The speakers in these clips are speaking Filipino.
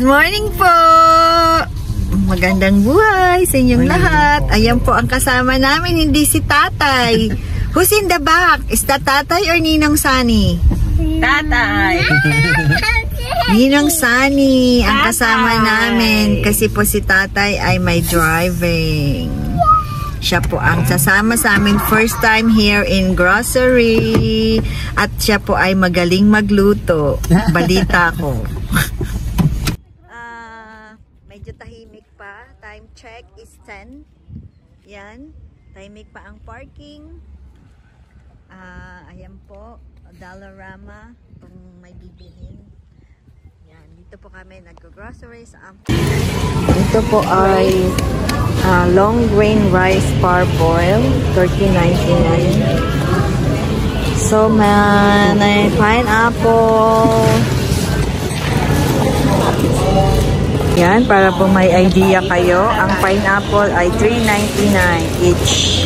Good morning po! Magandang buhay sa inyong lahat. Ayan po ang kasama namin, hindi si Tatay. Who's in the back? Is that Tatay or Ninong Sunny? Tatay! Ninong Sunny ang kasama namin kasi po si Tatay ay may driving. Siya po ang sasama sa amin first time here in grocery. At siya po ay magaling magluto. Balita ko. Medyo tahimik pa. Time check is 10. Yan. Tahimik pa ang parking. Ayan po. Dollarama. Kung may bibilhin. Yan. Dito po kami nag-grocery sa Ito po ay long grain rice parboil. $13.99. So may pineapple. Yan, para po may idea kayo, ang pineapple ay $3.99 each.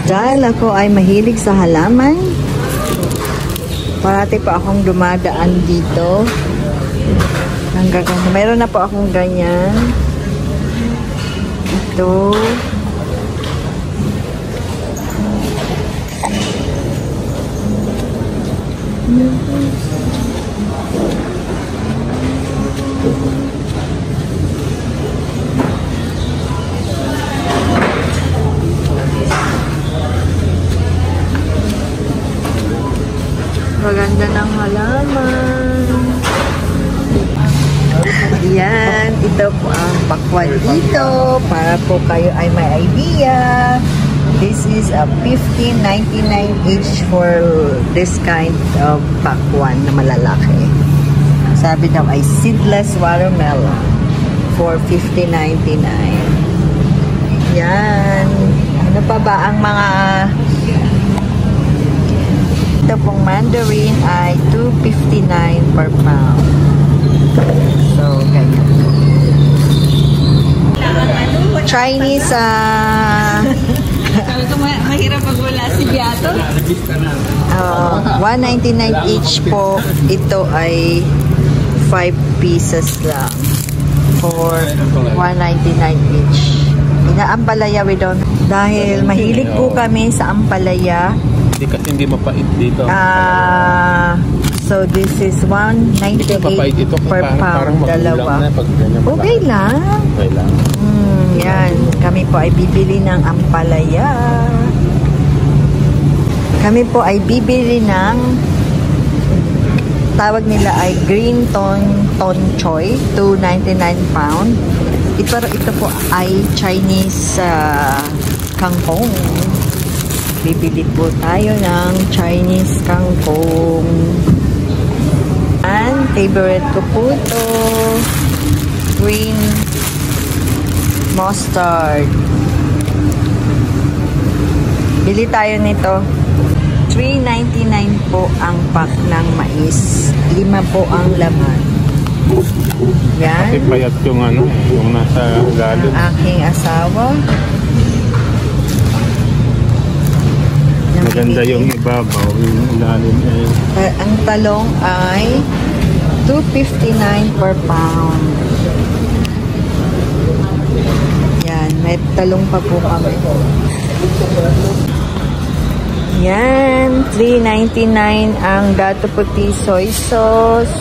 Dahil ako ay mahilig sa halaman, parati pa akong dumadaan dito. Meron na po akong ganyan. Ito. Maganda ng halaman. Yan, ito po ang pakwan dito para po kayo ay may idea. This is a $15.99 each for this kind of pakwan na malalaki. Sabi daw ay seedless watermelon for $15.99. Yan. Ano pa ba ang mga... Ito pong mandarin ay $2.59 per pound. So, ganyan. Chinese, Sabi ko mahirap pag wala si Biato. $1.99 each po. Ito ay 5 pieces lang for $1.99 each. Ampalaya we don't. Dahil mahilig po kami sa ampalaya. Kasi hindi mapait dito. So this is $1.98 per pound. Dalawa. Okay lang. Okay lang. Yan. Kami po ay bibili ng ampalaya. Kami po ay bibili ng tawag nila ay green ton choy, $2.99 pound. Ito po ay Chinese kangkong. Bibili po tayo ng Chinese kangkong. And favorite ko po ito, green mustard. Bili tayo nito. $3.99 po ang pack ng mais. 5 po ang laman. Yan. Kasi payat yung yung nasa lalim. Ang aking asawa. Maganda yung ibabaw, yung ilalim ay... Ang talong ay $2.59 per pound. Yan, may talong pa po kami. Yan, $3.99 ang Dato Puti soy sauce.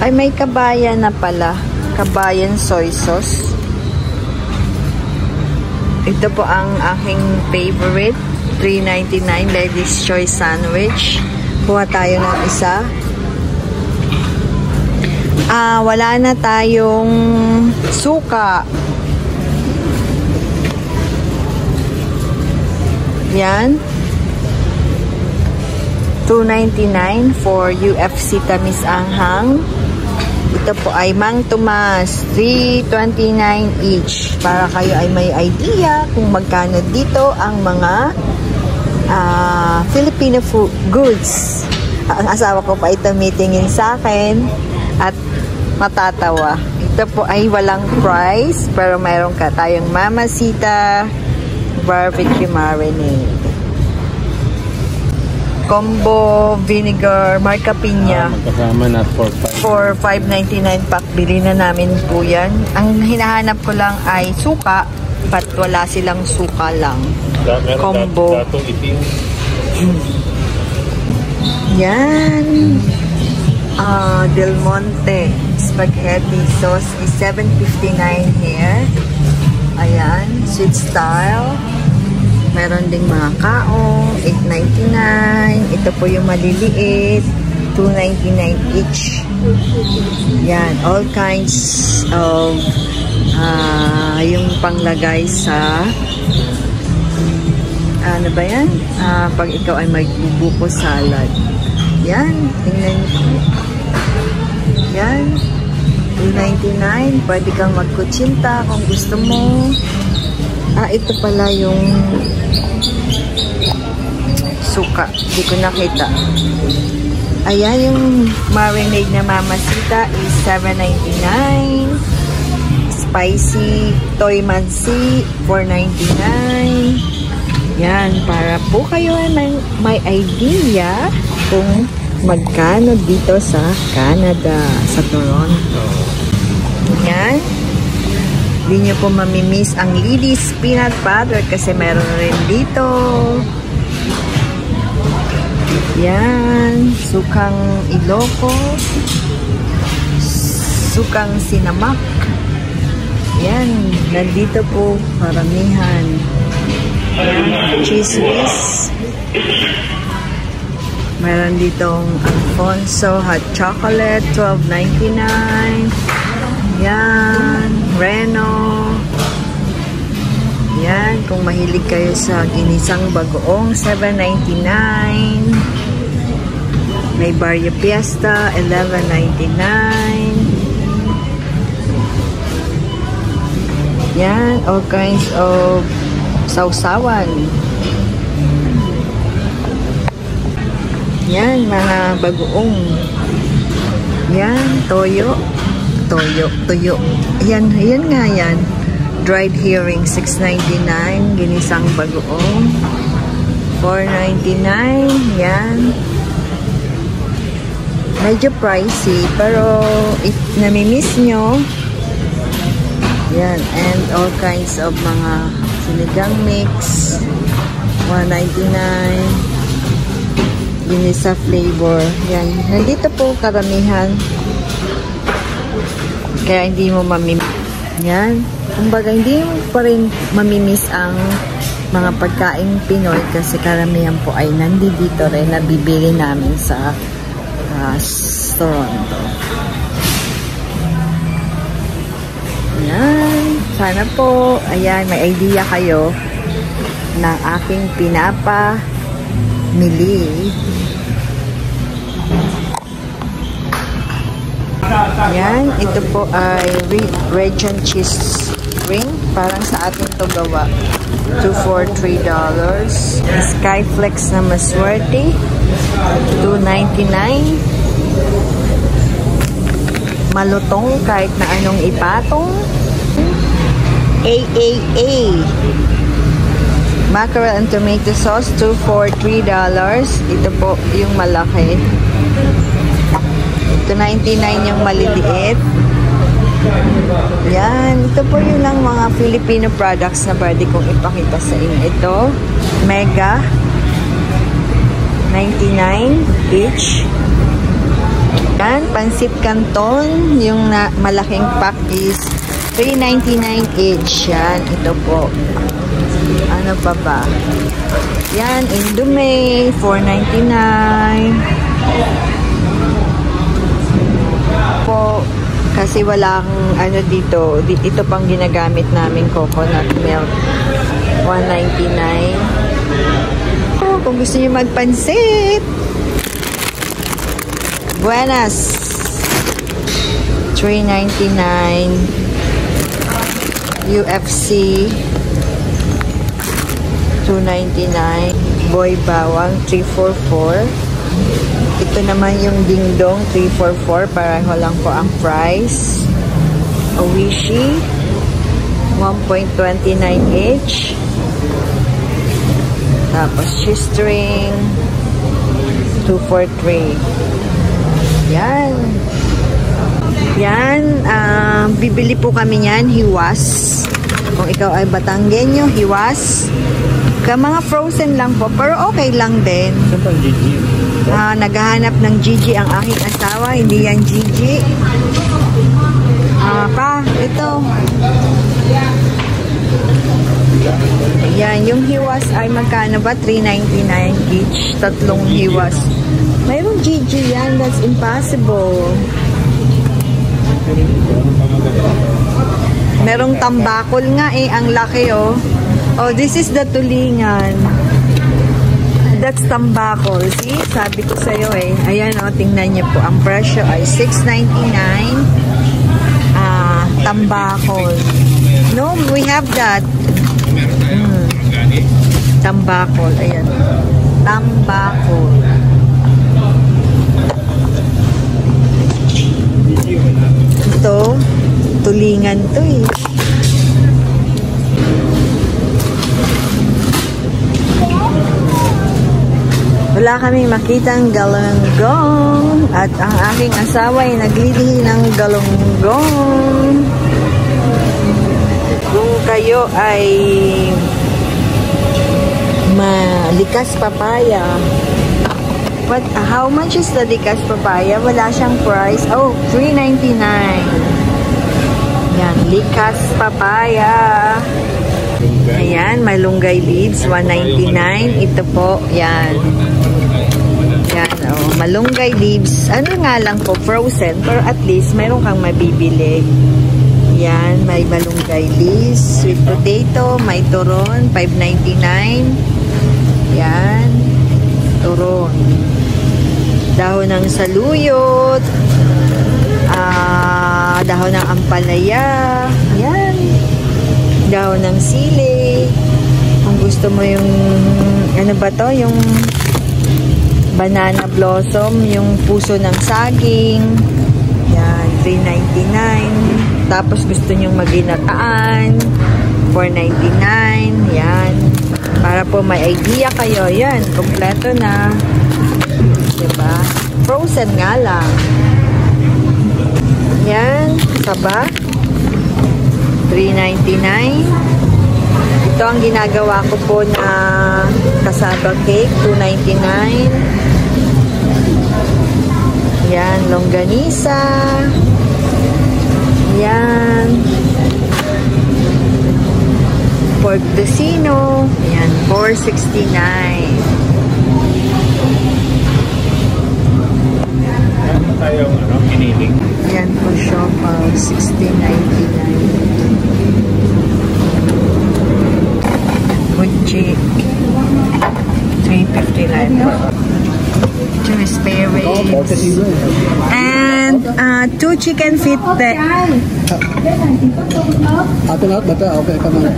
Ay, may kabayan na pala. Kabayan soy sauce. Ito po ang aking favorite. $3.99 ladies choice sandwich. Kuha tayo ng isa. Wala na tayong suka. Yan. $2.99 for UFC Tamis Anghang. Ito po ay Mang Tomas, $3.29 each. Para kayo ay may idea kung magkano dito ang mga Filipino food goods. Ang asawa ko pa ito meetingin sa akin at matatawa. Ito po ay walang price pero mayroon ka tayong Mamacita barbecue marinade. combo vinegar marca piña. Magkasama na 4-5. For $5.99 pack, bili na namin po yan. Ang hinahanap ko lang ay suka, but wala silang suka lang. Combo. Datong itim. Yan. Del Monte spaghetti sauce is $7.59 here. Ayan, sweet style. Meron ding mga kaong, $8.99. Ito po yung maliliit, $2.99 each. Yan, all kinds of yung panglagay sa ano ba yan? Pag ikaw ay magbubuko salad. Yan, tingnan niyo po. Yan, $2.99. Pwede kang magkutsinta kung gusto mo. Ito pala yung suka. Hindi ko nakita. Ayan, yung marinade na Mamacita is $7.99. Spicy Toy Mansi, $4.99. Yan, para po kayo ay may idea kung magkano dito sa Canada, sa Toronto. Yan. Hindi nyo po mamimiss ang Lily's Peanut Butter kasi meron rin dito. Yan. Sukang Iloko. Sukang Sinamak. Yan. Nandito po karamihan. Yan. Cheese whiz. Meron ditong Alfonso Hot Chocolate, $12.99. Yan. Reno. Yan. Kung mahilig kayo sa ginisang bagoong, $7.99. May Barrio Fiesta, $11.99. Yan. All kinds of sausawan. Yan. Mga bagoong. Yan. Toyo. Tuyo. Ayan nga yan. Dried herring, $6.99. Ginisang bagoong, $4.99. Yan. Medyo pricey, pero if namimiss nyo, yan. And all kinds of mga sinigang mix, $1.99. Ginisa flavor. Yan. Nandito po karamihan. Kaya hindi mo mamimiss. Yan. Kumbaga, hindi mo pa rin mamimiss ang mga pagkaing Pinoy kasi karamihan po ay nandito rin na bibili namin sa Toronto. Yan. Sana po, ayan, may idea kayo ng aking pinapamili. Yan, ito po ay Regent cheese ring. Parang sa atin to gawa. 2 for $3. Skyflex na maswerte, $2.99. Malutong kahit na anong ipatong. AAA. Mackerel and tomato sauce, 2 for $3. Ito po yung malaki. $2.99 yung maliliit. Yan. Ito po yung lang mga Filipino products na pwede kong ipakita sa inyo. Ito, Mega, $99 each. Yan. Pansit Canton, yung malaking pack is $3.99 each. Yan. Ito po. Ano pa ba? Yan. Indomie, $4.99. Po, kasi walang ano dito, ito pang ginagamit namin coconut milk, $1.99. Oh, kung gusto niyo magpansit, Buenas, $3.99. UFC, $2.99. Boy Bawang, $3.44. Ito naman yung Dingdong, $3.44. Pareho lang po ang price. Oishi, $1.29 each. Tapos shoestring, 2 for 3. Yan. Yan. Bibili po kami niyan. Hiwas. Kung ikaw ay Batanggenyo, hiwas. Mga frozen lang po. Pero okay lang din. Naghahanap ng Gigi ang aking asawa. Hindi yan Gigi. Ito. Yan, yung hiwas ay magkano ba? $3.99 each. 3 hiwas. Mayroong Gigi yan. That's impossible. Merong tambakol nga eh. Ang laki oh. Oh, this is the tulingan. That's tambakol. See? Sabi ko sa'yo eh. Ayan oh, tingnan niyo po. Ang presyo ay $6.99. Tambakol. No, we have that. Tambakol. Ayan. Tambakol. Ito, tulingan to eh. Wala kaming makitang galunggong at ang aking asawa ay naglilihi ng galunggong. Kung kayo ay likas papaya, how much is the likas papaya? Wala siyang price. Oh, $3.99. Yan, likas papaya. Ayan, malunggay leaves, $1.99. Ito po, yan. Yan, oh, malunggay leaves. Ano nga lang po, frozen. Pero at least, mayroon kang mabibili. Yan, may malunggay leaves. Sweet potato, may turon, $5.99. Yan, turon. Dahon ng saluyot. Dahon ng ampalaya. Yan. Dahon ng sili. Kung gusto mo yung ano ba to, yung banana blossom, yung puso ng saging. Yan, $3.99. Tapos gusto nyong maginataan, $4.99. Yan. Para po may idea kayo. Yan, kompleto na. Diba? Frozen nga lang. Yan, saba. $3.99. Ito ang ginagawa ko po na cassava cake, $2.99. Yan, longganisa. Yan. Pork tocino. Yan, $4.69. Tayong kiniling. Yan po siya, $16.99. Gucci, $3.59. 2 spare ribs. And 2 chicken feet there. Ito lahat ba ito? Okay, come on.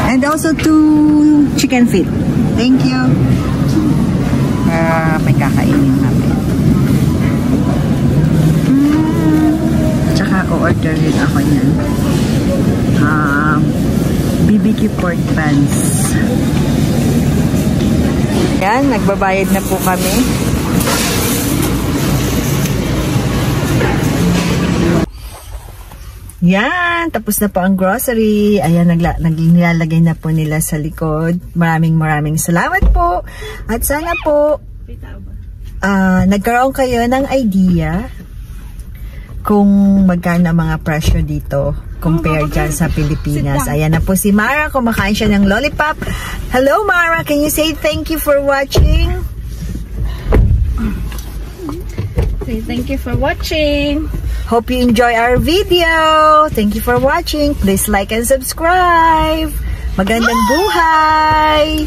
And also 2 chicken feet. Thank you. May kakainin namin. Tsaka o-order rin ako niyan. BBQ pork buns. Yan, nagbabayad na po kami. Yan, tapos na po ang grocery. Ayan, nilalagay na po nila sa likod. Maraming salamat po. At sana po nagkaroon kayo ng idea kung magkano mga presyo dito compare dyan sa Pilipinas. Ayan na po si Mara, kumakain siya ng lollipop. Hello Mara, can you say thank you for watching? Say thank you for watching. Hope you enjoy our video. Thank you for watching. Please like and subscribe. Magandang buhay.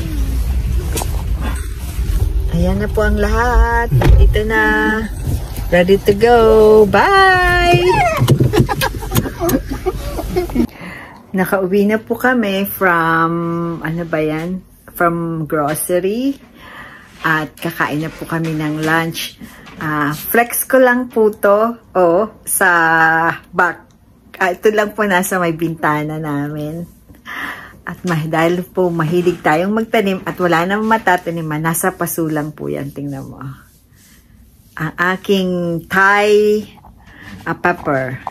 Ayan na po ang lahat. Dito na. Ready to go. Bye! Nakauwi na po kami from, ano ba yan? From grocery. At kakain na po kami ng lunch. Flex ko lang po to. Sa back. Ito lang po nasa may bintana namin. At dahil po mahilig tayong magtanim at wala namang matataniman, nasa paso lang po yan. Tingnan mo. Ang aking Thai pepper.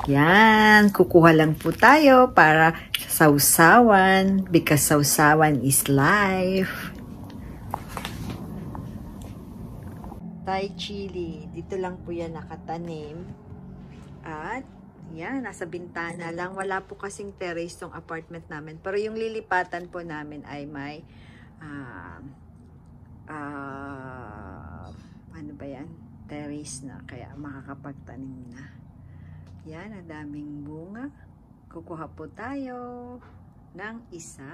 Yan. Kukuha lang po tayo para sausawan. Because sausawan is life. Thai chili. Dito lang po yan nakatanim. At yan, nasa bintana lang. Wala po kasing terrace tong apartment namin. Pero yung lilipatan po namin ay may ano ba yan? Terrace na. Kaya makakapagtanim na. Yan, ang daming bunga. Kukuha po tayo ng isa.